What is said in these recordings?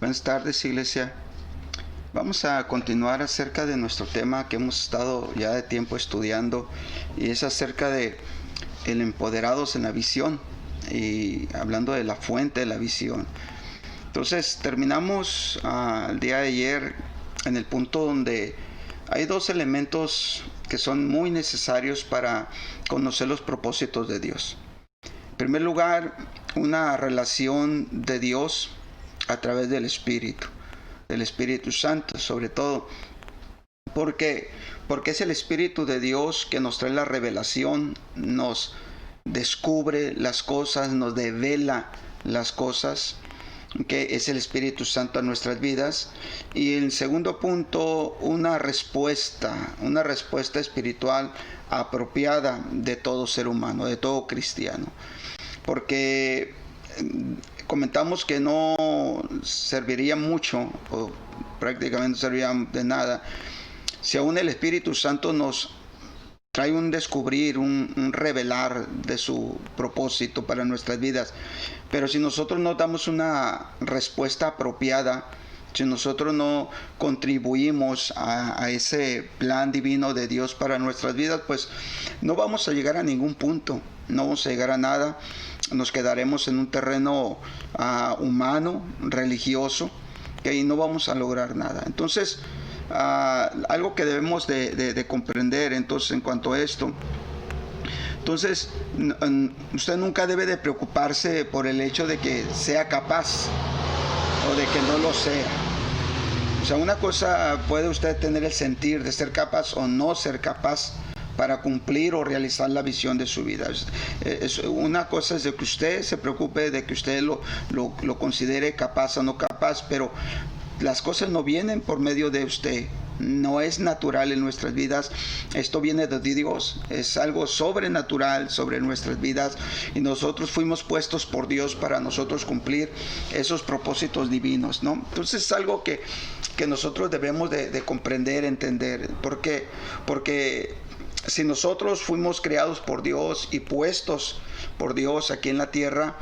Buenas tardes, iglesia. Vamos a continuar acerca de nuestro tema que hemos estado ya de tiempo estudiando, y es acerca de el empoderados en la visión, y hablando de la fuente de la visión. Entonces terminamos el día de ayer en el punto donde hay dos elementos que son muy necesarios para conocer los propósitos de Dios. En primer lugar, una relación de Dios a través del Espíritu Santo, sobre todo porque es el Espíritu de Dios que nos trae la revelación, nos descubre las cosas, nos devela las cosas, que es el Espíritu Santo a nuestras vidas. Y el segundo punto, una respuesta espiritual apropiada de todo ser humano, de todo cristiano, porque comentamos que no serviría mucho, o prácticamente no serviría de nada, si aún el Espíritu Santo nos trae un descubrir, un revelar de su propósito para nuestras vidas. Pero si nosotros no damos una respuesta apropiada, si nosotros no contribuimos a ese plan divino de Dios para nuestras vidas, pues no vamos a llegar a ningún punto, no vamos a llegar a nada. Nos quedaremos en un terreno humano, religioso, y no vamos a lograr nada. Entonces, algo que debemos de comprender entonces en cuanto a esto. Entonces, usted nunca debe de preocuparse por el hecho de que sea capaz o de que no lo sea. O sea, una cosa puede usted tener el sentir de ser capaz o no ser capaz para cumplir o realizar la visión de su vida. Una cosa es de que usted se preocupe, de que usted lo considere capaz o no capaz, pero las cosas no vienen por medio de usted. No es natural en nuestras vidas. Esto viene de Dios. Es algo sobrenatural sobre nuestras vidas, y nosotros fuimos puestos por Dios para nosotros cumplir esos propósitos divinos, ¿no? Entonces es algo que nosotros debemos de comprender, entender. ¿Por qué? Porque si nosotros fuimos creados por Dios y puestos por Dios aquí en la tierra,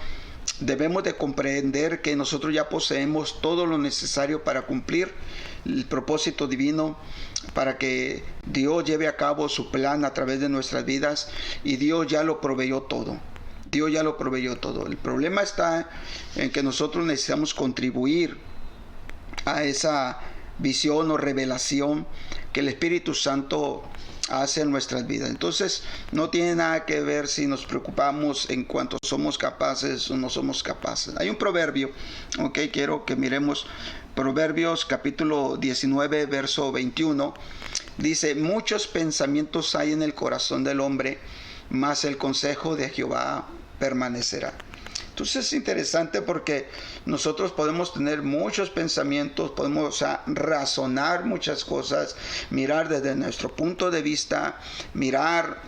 debemos de comprender que nosotros ya poseemos todo lo necesario para cumplir el propósito divino, para que Dios lleve a cabo su plan a través de nuestras vidas, y Dios ya lo proveyó todo. Dios ya lo proveyó todo. El problema está en que nosotros necesitamos contribuir a esa visión o revelación que el Espíritu Santo hace en nuestras vidas. Entonces no tiene nada que ver si nos preocupamos en cuanto somos capaces o no somos capaces. Hay un proverbio, quiero que miremos Proverbios capítulo 19 verso 21. Dice: muchos pensamientos hay en el corazón del hombre, mas el consejo de Jehová permanecerá. Entonces es interesante porque nosotros podemos tener muchos pensamientos, podemos razonar muchas cosas, mirar desde nuestro punto de vista, mirar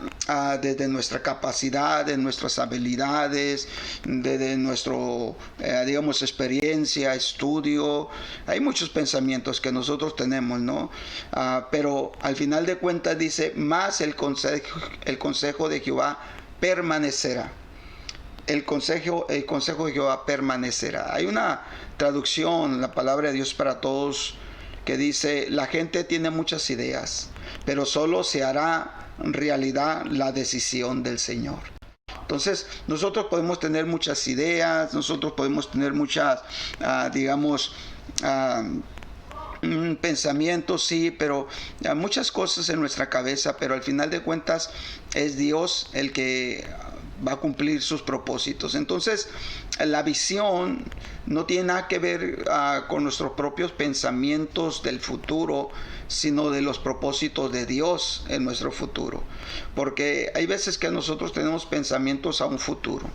desde nuestra capacidad, de nuestras habilidades, desde nuestro, experiencia, estudio. Hay muchos pensamientos que nosotros tenemos, ¿no? Pero al final de cuentas dice: más el consejo de Jehová permanecerá. El consejo de Jehová permanecerá. Hay una traducción, la palabra de Dios para todos, que dice: la gente tiene muchas ideas, pero solo se hará realidad la decisión del Señor. Entonces, nosotros podemos tener muchas ideas, nosotros podemos tener muchas, pensamientos, sí, pero muchas cosas en nuestra cabeza, pero al final de cuentas es Dios el que va a cumplir sus propósitos. Entonces, la visión no tiene nada que ver con nuestros propios pensamientos del futuro, sino de los propósitos de Dios en nuestro futuro. Porque hay veces que nosotros tenemos pensamientos a un futuro.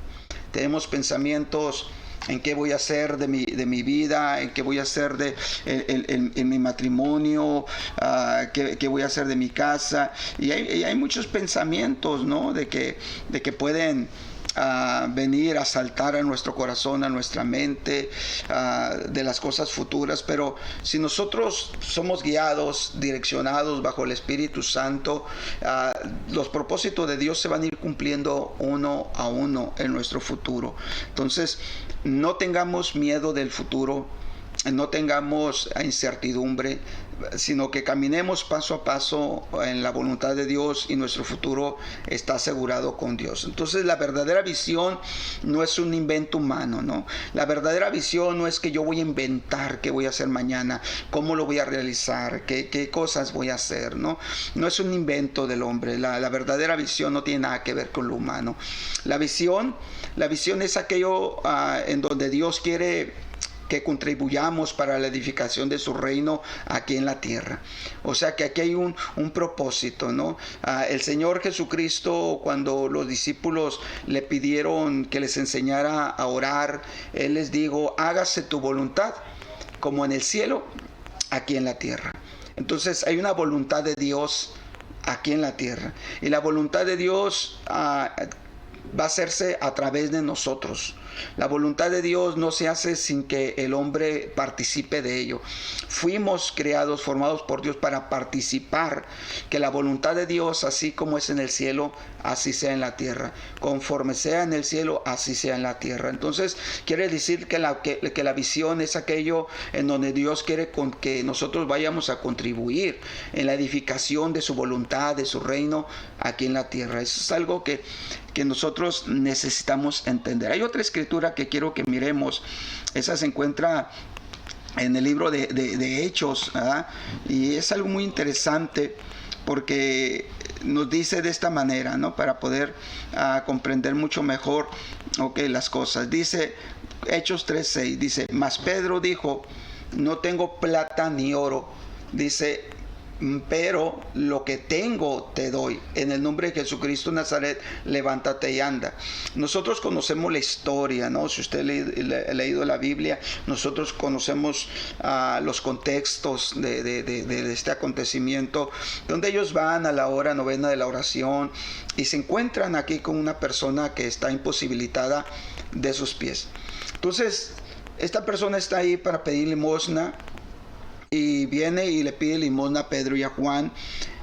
Tenemos pensamientos en qué voy a hacer de mi vida, en qué voy a hacer en mi matrimonio, qué voy a hacer de mi casa. Y hay muchos pensamientos, ¿no? de que pueden venir a saltar a nuestro corazón, a nuestra mente, de las cosas futuras. Pero si nosotros somos guiados, direccionados bajo el Espíritu Santo, los propósitos de Dios se van a ir cumpliendo uno a uno en nuestro futuro. Entonces, no tengamos miedo del futuro. no tengamos incertidumbre, sino que caminemos paso a paso en la voluntad de Dios, y nuestro futuro está asegurado con Dios. Entonces la verdadera visión no es un invento humano, ¿no? La verdadera visión no es que yo voy a inventar qué voy a hacer mañana, cómo lo voy a realizar, qué cosas voy a hacer, ¿no? No es un invento del hombre. La verdadera visión no tiene nada que ver con lo humano. La visión es aquello en donde Dios quiere que contribuyamos para la edificación de su reino aquí en la tierra. O sea que aquí hay un propósito, ¿no? El Señor Jesucristo, cuando los discípulos le pidieron que les enseñara a orar, Él les dijo: hágase tu voluntad, como en el cielo, aquí en la tierra. Entonces hay una voluntad de Dios aquí en la tierra. Y la voluntad de Dios va a hacerse a través de nosotros. La voluntad de Dios no se hace sin que el hombre participe de ello. Fuimos creados, formados por Dios para participar, que la voluntad de Dios, así como es en el cielo, así sea en la tierra. Conforme sea en el cielo, así sea en la tierra. Entonces quiere decir que la visión es aquello en donde Dios quiere que nosotros vayamos a contribuir en la edificación de su voluntad, de su reino aquí en la tierra. Eso es algo que nosotros necesitamos entender. Hay otra escritura que quiero que miremos. Esa se encuentra en el libro de Hechos, ¿verdad? Y es algo muy interesante, porque nos dice de esta manera, ¿no? Para poder comprender mucho mejor, las cosas. Dice Hechos 3:6, dice: mas Pedro dijo: no tengo plata ni oro, dice, pero lo que tengo te doy. En el nombre de Jesucristo de Nazaret, levántate y anda. Nosotros conocemos la historia, ¿no? Si usted ha leído la Biblia, nosotros conocemos los contextos de este acontecimiento, donde ellos van a la hora novena de la oración y se encuentran aquí con una persona que está imposibilitada de sus pies. Entonces, esta persona está ahí para pedir limosna, y viene y le pide limosna a Pedro y a Juan.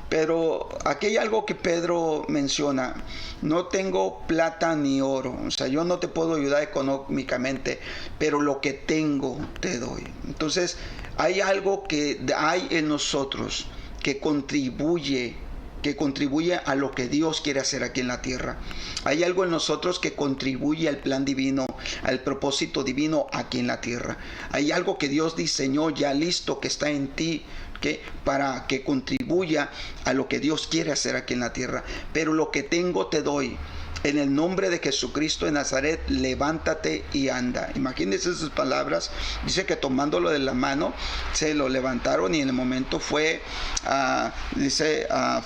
Pero aquí hay algo que Pedro menciona: no tengo plata ni oro, o sea, yo no te puedo ayudar económicamente, pero lo que tengo te doy. Entonces hay algo que hay en nosotros que contribuye a lo que Dios quiere hacer aquí en la tierra. Hay algo en nosotros que contribuye al plan divino, al propósito divino aquí en la tierra. Hay algo que Dios diseñó ya listo, que está en ti, para que contribuya a lo que Dios quiere hacer aquí en la tierra. Pero lo que tengo te doy. En el nombre de Jesucristo de Nazaret, levántate y anda. Imagínense esas palabras. Dice que tomándolo de la mano, se lo levantaron y en el momento fue,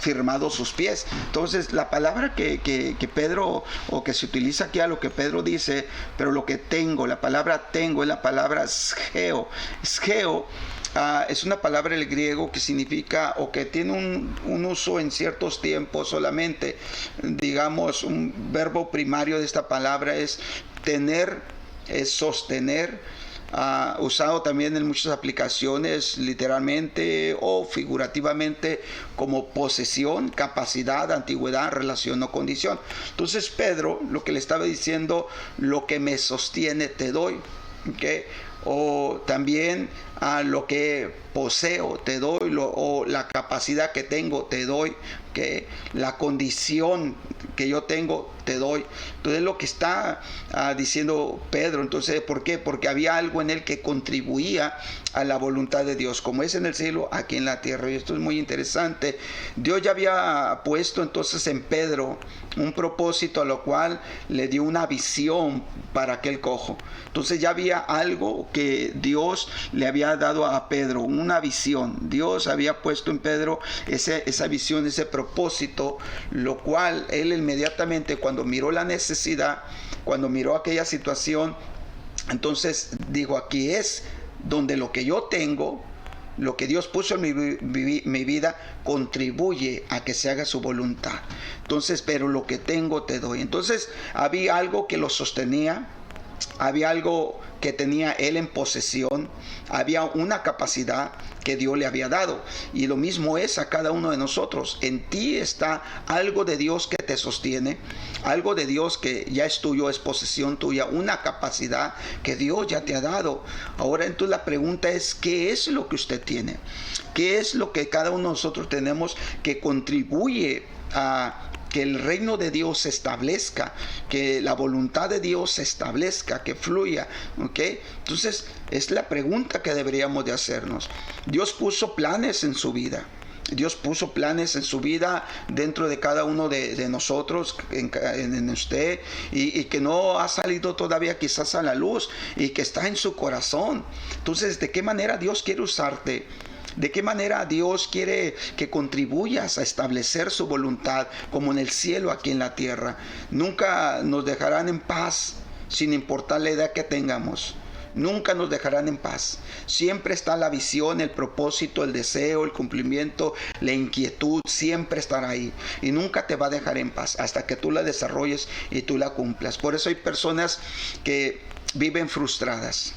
firmado sus pies. Entonces, la palabra que Pedro, o que se utiliza aquí a lo que Pedro dice, pero lo que tengo, la palabra tengo es la palabra scheo. Scheo es una palabra del griego que significa, o que tiene un uso en ciertos tiempos solamente. Digamos, un verbo primario de esta palabra es tener, es sostener, usado también en muchas aplicaciones, literalmente o figurativamente, como posesión, capacidad, antigüedad, relación o condición. Entonces Pedro lo que le estaba diciendo: lo que me sostiene te doy, ¿okay? O también lo que poseo te doy, o la capacidad que tengo te doy, que la condición que yo tengo te doy. Entonces lo que está diciendo Pedro, entonces, ¿por qué? Porque había algo en él que contribuía a la voluntad de Dios, como es en el cielo, aquí en la tierra. Y esto es muy interesante. Dios ya había puesto entonces en Pedro un propósito, a lo cual le dio una visión para aquel cojo. Entonces ya había algo que Dios le había dado a Pedro, una visión. Dios había puesto en Pedro esa visión, ese propósito, lo cual él inmediatamente, cuando miró la necesidad, cuando miró aquella situación, entonces dijo: aquí es donde lo que yo tengo, lo que Dios puso en mi vida, contribuye a que se haga su voluntad. Entonces, pero lo que tengo te doy. Entonces había algo que lo sostenía, había algo que tenía él en posesión, había una capacidad que Dios le había dado. Y lo mismo es a cada uno de nosotros. En ti está algo de Dios que te sostiene, algo de Dios que ya es tuyo, es posesión tuya, una capacidad que Dios ya te ha dado. Ahora entonces la pregunta es, ¿qué es lo que usted tiene? ¿Qué es lo que cada uno de nosotros tenemos que contribuye a que el reino de Dios se establezca, que la voluntad de Dios se establezca, que fluya? ¿Ok? Entonces es la pregunta que deberíamos de hacernos. Dios puso planes en su vida. Dios puso planes en su vida dentro de cada uno de nosotros, en usted, y que no ha salido todavía quizás a la luz, y que está en su corazón. Entonces, ¿de qué manera Dios quiere usarte? ¿De qué manera Dios quiere que contribuyas a establecer su voluntad como en el cielo, aquí en la tierra? Nunca nos dejarán en paz, sin importar la edad que tengamos. Nunca nos dejarán en paz. Siempre está la visión, el propósito, el deseo, el cumplimiento, la inquietud, siempre estará ahí. Y nunca te va a dejar en paz hasta que tú la desarrolles y tú la cumplas. Por eso hay personas que viven frustradas,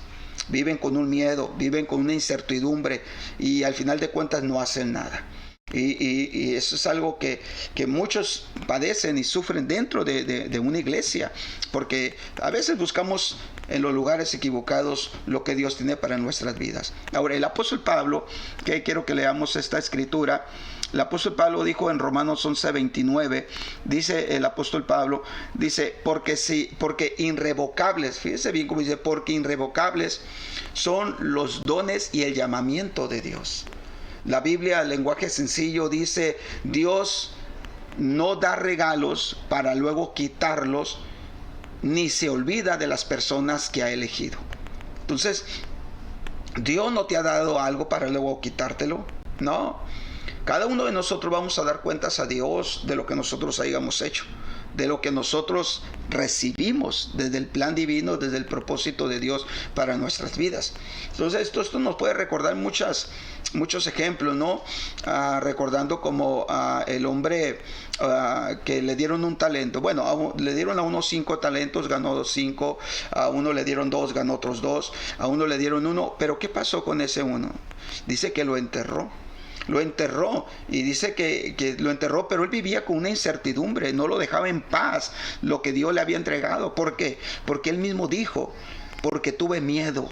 viven con un miedo, viven con una incertidumbre, y al final de cuentas no hacen nada. Y eso es algo que muchos padecen y sufren dentro de una iglesia, porque a veces buscamos en los lugares equivocados lo que Dios tiene para nuestras vidas. Ahora, el apóstol Pablo, que quiero que leamos esta escritura, el apóstol Pablo dijo en Romanos 11:29, dice el apóstol Pablo, dice, porque irrevocables, fíjese bien cómo dice, porque irrevocables son los dones y el llamamiento de Dios. La Biblia, el lenguaje sencillo, dice, Dios no da regalos para luego quitarlos, ni se olvida de las personas que ha elegido. Entonces, Dios no te ha dado algo para luego quitártelo, no. Cada uno de nosotros vamos a dar cuentas a Dios de lo que nosotros hayamos hecho, de lo que nosotros recibimos desde el plan divino, desde el propósito de Dios para nuestras vidas. Entonces esto nos puede recordar muchos ejemplos, ¿no? Recordando como el hombre que le dieron un talento. Bueno, le dieron a uno 5 talentos, ganó 5. A uno le dieron 2, ganó otros 2. A uno le dieron 1. Pero ¿qué pasó con ese 1? Dice que lo enterró. Lo enterró, y dice que lo enterró, pero él vivía con una incertidumbre, no lo dejaba en paz lo que Dios le había entregado. ¿Por qué? Porque él mismo dijo, porque tuve miedo.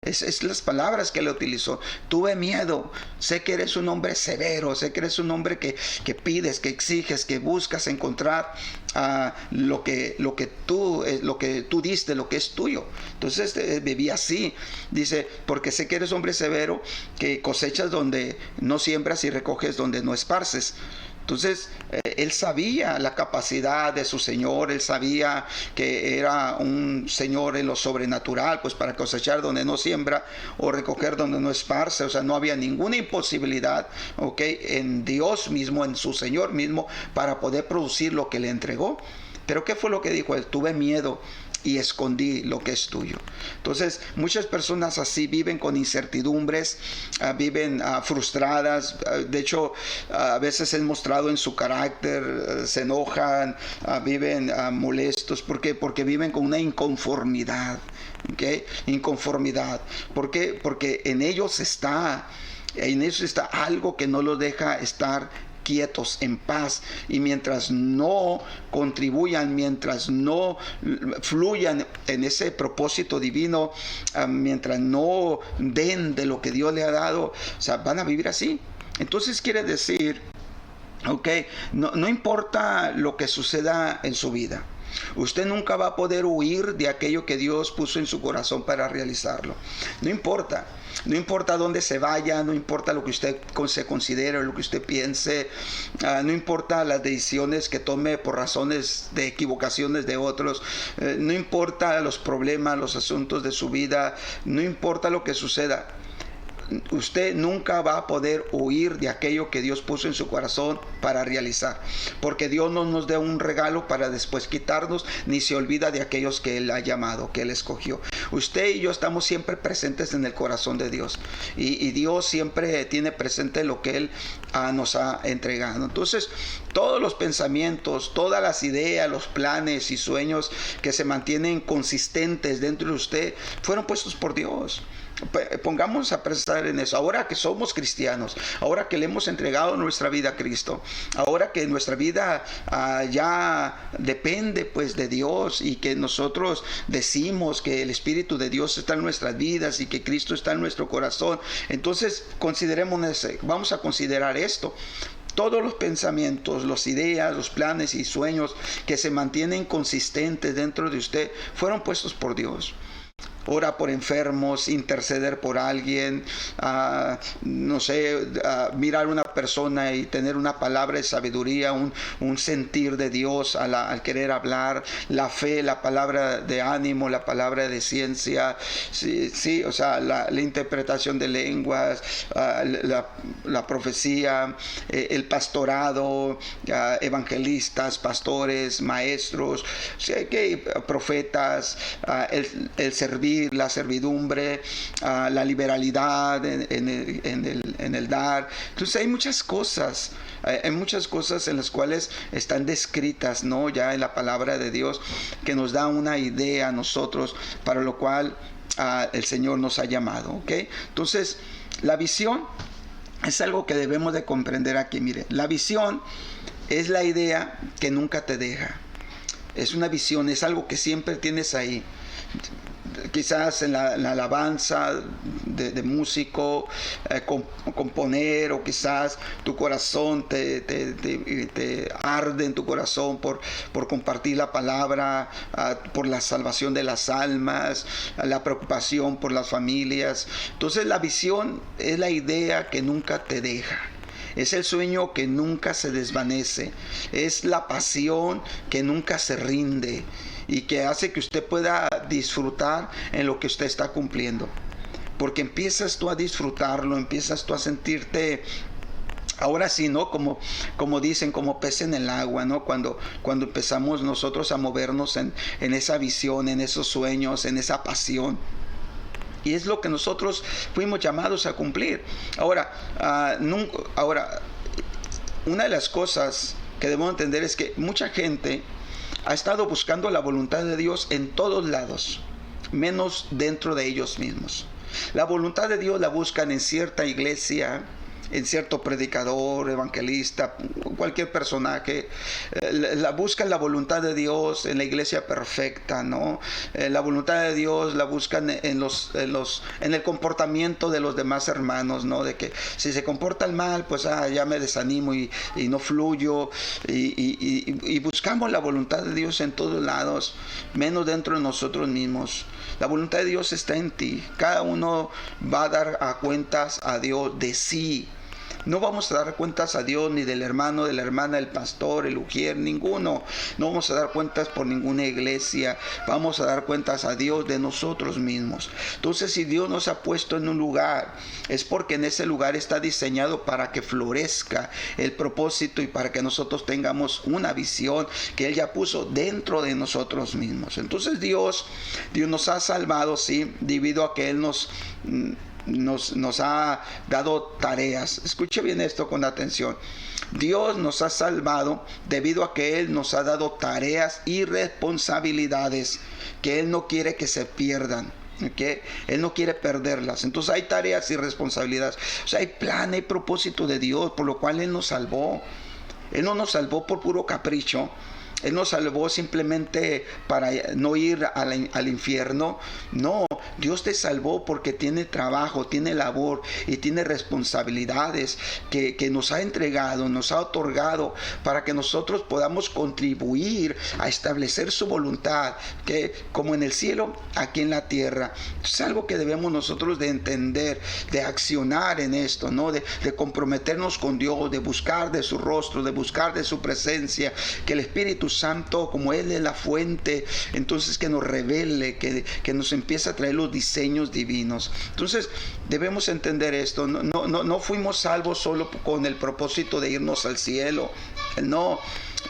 Es las palabras que le utilizó. Tuve miedo. Sé que eres un hombre severo. Sé que eres un hombre que pides, que exiges, que buscas encontrar lo que tú diste, lo que es tuyo. Entonces vivía así. Dice, porque sé que eres hombre severo, que cosechas donde no siembras y recoges donde no esparces. Entonces, él sabía la capacidad de su Señor, él sabía que era un Señor en lo sobrenatural, pues para cosechar donde no siembra o recoger donde no esparce. O sea, no había ninguna imposibilidad, ¿ok?, en Dios mismo, en su Señor mismo, para poder producir lo que le entregó. Pero ¿qué fue lo que dijo él? Tuve miedo y escondí lo que es tuyo. Entonces, muchas personas así viven con incertidumbres, viven frustradas. De hecho, a veces es mostrado en su carácter, se enojan, viven molestos. ¿Por qué? Porque viven con una inconformidad. ¿Okay? Inconformidad. ¿Por qué? Porque en ellos está algo que no los deja estar quietos, en paz. Y mientras no contribuyan, mientras no fluyan en ese propósito divino, mientras no den de lo que Dios le ha dado, o sea, van a vivir así. Entonces quiere decir, no importa lo que suceda en su vida, usted nunca va a poder huir de aquello que Dios puso en su corazón para realizarlo. No importa dónde se vaya, no importa lo que usted se considere, lo que usted piense, no importa las decisiones que tome por razones de equivocaciones de otros, no importa los problemas, los asuntos de su vida, no importa lo que suceda. usted nunca va a poder huir de aquello que Dios puso en su corazón para realizar, porque Dios no nos da un regalo para después quitarnos, ni se olvida de aquellos que Él ha llamado, que Él escogió. Usted y yo estamos siempre presentes en el corazón de Dios, y Dios siempre tiene presente lo que Él nos ha entregado. Entonces, todos los pensamientos, todas las ideas, los planes y sueños que se mantienen consistentes dentro de usted fueron puestos por Dios. Pongamos a pensar en eso. Ahora que somos cristianos, ahora que le hemos entregado nuestra vida a Cristo, ahora que nuestra vida ya depende pues de Dios, y que nosotros decimos que el Espíritu de Dios está en nuestras vidas y que Cristo está en nuestro corazón, entonces vamos a considerar esto. Todos los pensamientos, las ideas, los planes y sueños que se mantienen consistentes dentro de usted fueron puestos por Dios. Ora por enfermos, interceder por alguien, mirar a una persona y tener una palabra de sabiduría, un sentir de Dios al querer hablar, la fe, la palabra de ánimo, la palabra de ciencia, la interpretación de lenguas, la profecía, el pastorado, evangelistas, pastores, maestros, profetas, el servir, la servidumbre, la liberalidad en el dar. Entonces hay muchas cosas en las cuales están descritas, ¿no?, ya en la palabra de Dios, que nos da una idea a nosotros para lo cual el Señor nos ha llamado, ¿ok? Entonces, la visión es algo que debemos de comprender aquí. Mire, la visión es la idea que nunca te deja. Es una visión, es algo que siempre tienes ahí. Quizás en la alabanza de músico, componer, o quizás tu corazón te arde en tu corazón por compartir la palabra, por la salvación de las almas, la preocupación por las familias. Entonces, la visión es la idea que nunca te deja. Es el sueño que nunca se desvanece. Es la pasión que nunca se rinde y que hace que usted pueda disfrutar en lo que usted está cumpliendo. Porque empiezas tú a disfrutarlo, empiezas tú a sentirte, ahora sí, ¿no?, como dicen, como pez en el agua, ¿no? Cuando empezamos nosotros a movernos en esa visión, en esos sueños, en esa pasión. Y es lo que nosotros fuimos llamados a cumplir. Ahora, una de las cosas que debemos entender es que mucha gente ha estado buscando la voluntad de Dios en todos lados, menos dentro de ellos mismos. La voluntad de Dios la buscan en cierta iglesia, en cierto predicador, evangelista, cualquier personaje. Buscan la voluntad de Dios en la iglesia perfecta, ¿no? La voluntad de Dios la buscan en el comportamiento de los demás hermanos, ¿no? De que si se comportan mal, pues ya me desanimo y no fluyo. Y buscamos la voluntad de Dios en todos lados, menos dentro de nosotros mismos. La voluntad de Dios está en ti. Cada uno va a dar cuentas a Dios de sí. No vamos a dar cuentas a Dios ni del hermano, de la hermana, del pastor, el ujier, ninguno. No vamos a dar cuentas por ninguna iglesia. Vamos a dar cuentas a Dios de nosotros mismos. Entonces, si Dios nos ha puesto en un lugar, es porque en ese lugar está diseñado para que florezca el propósito y para que nosotros tengamos una visión que Él ya puso dentro de nosotros mismos. Entonces, Dios nos ha salvado, sí, debido a que Él nos ha dado tareas. Escuche bien esto con atención. Dios nos ha salvado debido a que Él nos ha dado tareas y responsabilidades que Él no quiere que se pierdan. ¿Okay? Él no quiere perderlas. Entonces hay tareas y responsabilidades. O sea, hay plan y propósito de Dios por lo cual Él nos salvó. Él no nos salvó por puro capricho. Él nos salvó simplemente para no ir al infierno. No, Dios te salvó porque tiene trabajo, tiene labor y tiene responsabilidades que nos ha entregado, nos ha otorgado para que nosotros podamos contribuir a establecer su voluntad, que como en el cielo, aquí en la tierra. Es algo que debemos nosotros de entender, de accionar en esto, ¿no? De comprometernos con Dios, de buscar de su rostro, de buscar de su presencia, que el Espíritu Santo, como Él es la fuente, entonces que nos revele, que nos empiece a traer los diseños divinos. Entonces debemos entender esto. No fuimos salvos solo con el propósito de irnos al cielo. No,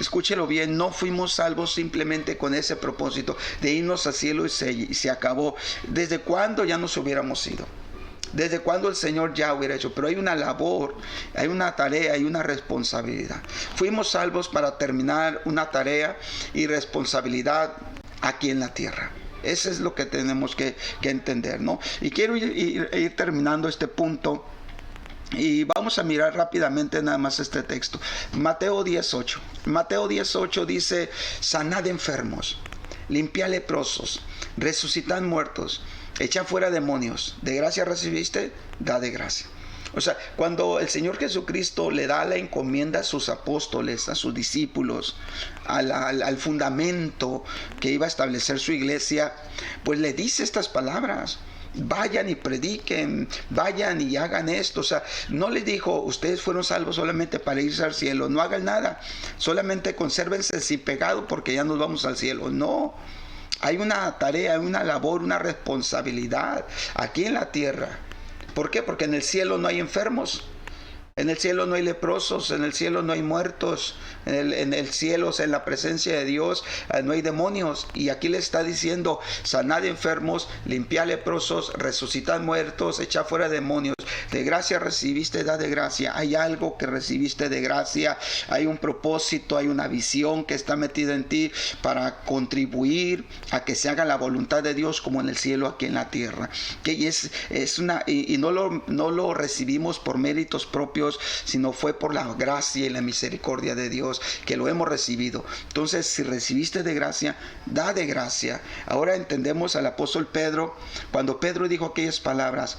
escúchelo bien, no fuimos salvos simplemente con ese propósito de irnos al cielo y se acabó. ¿Desde cuándo ya nos hubiéramos ido? ¿Desde cuándo el Señor ya hubiera hecho? Pero hay una labor, hay una tarea, hay una responsabilidad. Fuimos salvos para terminar una tarea y responsabilidad aquí en la tierra. Eso es lo que tenemos que entender, ¿no? Y quiero ir terminando este punto. Y vamos a mirar rápidamente nada más este texto. Mateo 18. Mateo 18 dice: sanad enfermos, limpiad leprosos, resucitad muertos, echad fuera demonios. ¿De gracia recibiste? Da de gracia. O sea, cuando el Señor Jesucristo le da la encomienda a sus apóstoles, a sus discípulos, al fundamento que iba a establecer su iglesia, pues le dice estas palabras: vayan y prediquen, vayan y hagan esto. O sea, no les dijo: ustedes fueron salvos solamente para irse al cielo, no hagan nada, solamente consérvense sin pecado porque ya nos vamos al cielo. No, hay una tarea, hay una labor, una responsabilidad aquí en la tierra. ¿Por qué? Porque en el cielo no hay enfermos, en el cielo no hay leprosos, en el cielo no hay muertos, en el cielo, o sea, en la presencia de Dios, no hay demonios. Y aquí le está diciendo: sanad enfermos, limpiad leprosos, resucitad muertos, echad fuera demonios. De gracia recibiste, da de gracia. Hay algo que recibiste de gracia, hay un propósito, hay una visión que está metida en ti para contribuir a que se haga la voluntad de Dios como en el cielo, aquí en la tierra. Y no lo recibimos por méritos propios, sino fue por la gracia y la misericordia de Dios que lo hemos recibido. Entonces, si recibiste de gracia, da de gracia. Ahora entendemos al apóstol Pedro, cuando Pedro dijo aquellas palabras.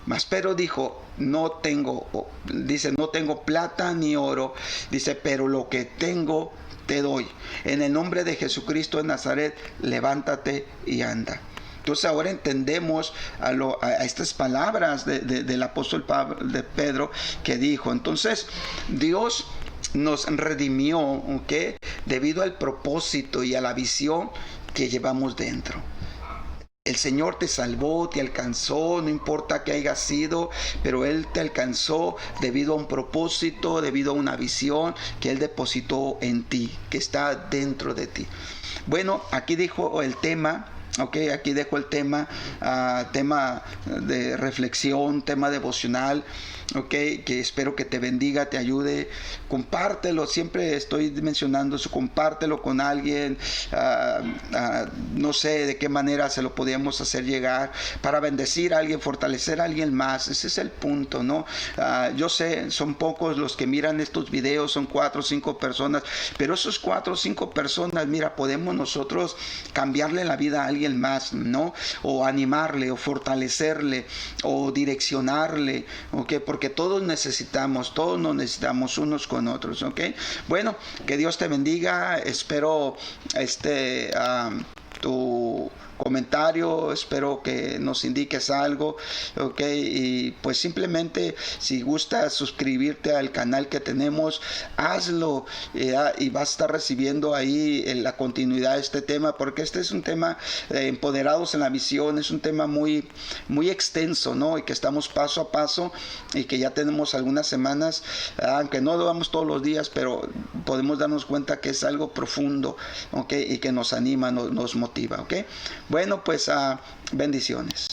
Mas Pedro dijo: no tengo plata ni oro, dice, pero lo que tengo te doy. En el nombre de Jesucristo de Nazaret, levántate y anda. Entonces ahora entendemos a estas palabras del apóstol de Pedro, que dijo. Entonces Dios nos redimió, ¿ok?, debido al propósito y a la visión que llevamos dentro. El Señor te salvó, te alcanzó, no importa que haya sido, pero Él te alcanzó debido a un propósito, debido a una visión que Él depositó en ti, que está dentro de ti. Bueno, aquí dejo el tema. Ok, aquí dejo el tema, tema de reflexión, tema devocional. Ok, que espero que te bendiga, te ayude. Compártelo, siempre estoy mencionando eso, compártelo con alguien. No sé de qué manera se lo podíamos hacer llegar para bendecir a alguien, fortalecer a alguien más. Ese es el punto, ¿no? Yo sé, son pocos los que miran estos videos, son 4 o 5 personas, pero esos 4 o 5 personas, mira, podemos nosotros cambiarle la vida a alguien más, ¿no? O animarle, o fortalecerle, o direccionarle, ¿ok? Porque todos nos necesitamos unos con otros, ¿ok? Bueno, que Dios te bendiga. Espero tu comentario, espero que nos indiques algo, ok, y pues simplemente si gustas suscribirte al canal que tenemos, hazlo, y vas a estar recibiendo ahí la continuidad de este tema, porque este es un tema empoderados en la visión, es un tema muy, muy extenso, ¿no? Y que estamos paso a paso y que ya tenemos algunas semanas, aunque no lo vamos todos los días, pero podemos darnos cuenta que es algo profundo, ok, y que nos anima, nos motiva, ok. Bueno, pues bendiciones.